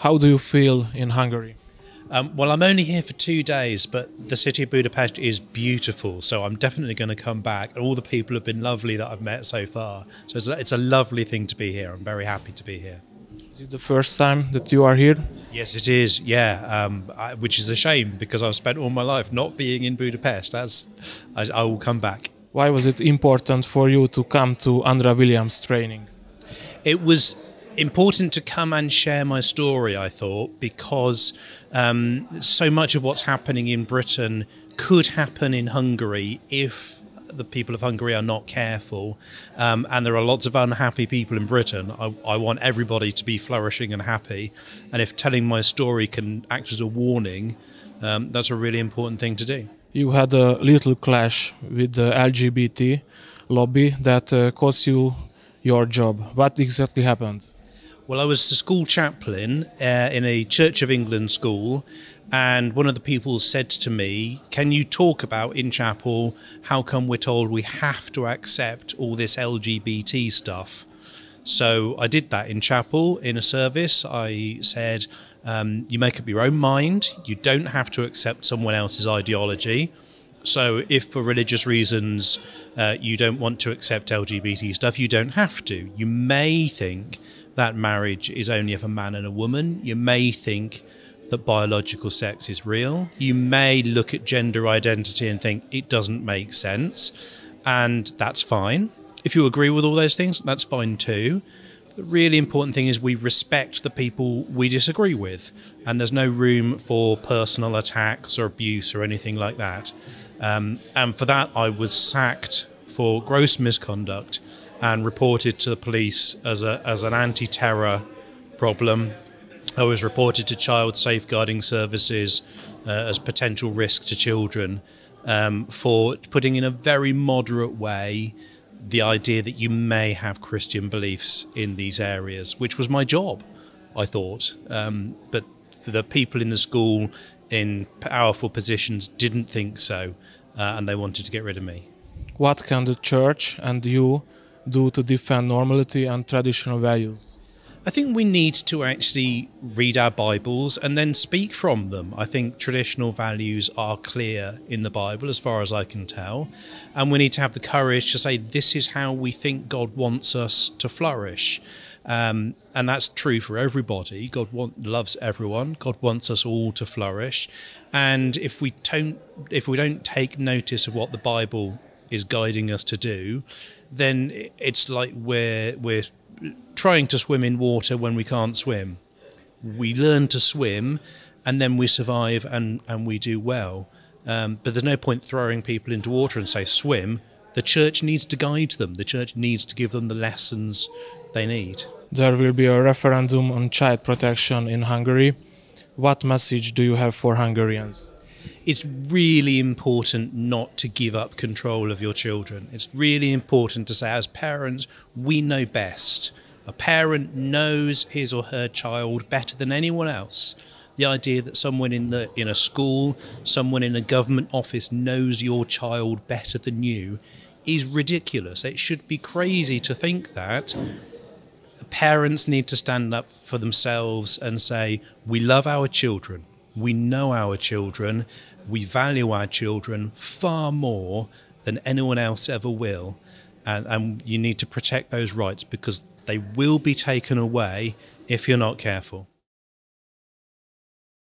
How do you feel in Hungary? Well, I'm only here for 2 days, but the city of Budapest is beautiful, so I'm definitely going to come back. And all the people have been lovely that I've met so far. So it's a lovely thing to be here. I'm very happy to be here. Is it the first time that you are here? Yes, it is, yeah, which is a shame because I've spent all my life not being in Budapest. I will come back. Why was it important for you to come to Andra Williams training? It was important to come and share my story, I thought, because so much of what's happening in Britain could happen in Hungary if the people of Hungary are not careful. And there are lots of unhappy people in Britain. I want everybody to be flourishing and happy. And if telling my story can act as a warning, that's a really important thing to do. You had a little clash with the LGBT lobby that cost you your job. What exactly happened? Well, I was the school chaplain in a Church of England school, and one of the people said to me, can you talk about in chapel how come we're told we have to accept all this LGBT stuff? So I did that in chapel in a service. I said, you make up your own mind. You don't have to accept someone else's ideology. So if for religious reasons you don't want to accept LGBT stuff, you don't have to. You may think that marriage is only of a man and a woman. You may think that biological sex is real. You may look at gender identity and think it doesn't make sense, and that's fine. If you agree with all those things, that's fine too. The really important thing is we respect the people we disagree with, and there's no room for personal attacks or abuse or anything like that. And for that, I was sacked for gross misconduct and reported to the police as an anti-terror problem. I was reported to Child Safeguarding Services as potential risk to children for putting in a very moderate way the idea that you may have Christian beliefs in these areas, which was my job, I thought. But the people in the school in powerful positions didn't think so, and they wanted to get rid of me. What can the church and you do to defend normality and traditional values? I think we need to actually read our Bibles and then speak from them. I think traditional values are clear in the Bible as far as I can tell. And we need to have the courage to say this is how we think God wants us to flourish. And that's true for everybody. God loves everyone. God wants us all to flourish. And if we don't take notice of what the Bible is guiding us to do, then it's like we're trying to swim in water when we can't swim. We learn to swim and then we survive and we do well. But there's no point throwing people into water and say swim. The church needs to guide them. The church needs to give them the lessons they need. There will be a referendum on child protection in Hungary. What message do you have for Hungarians? It's really important not to give up control of your children. It's really important to say, as parents, we know best. A parent knows his or her child better than anyone else. The idea that someone in a school, someone in a government office knows your child better than you is ridiculous. It should be crazy to think that. Parents need to stand up for themselves and say, we love our children. We know our children, we value our children far more than anyone else ever will, and you need to protect those rights because they will be taken away if you're not careful.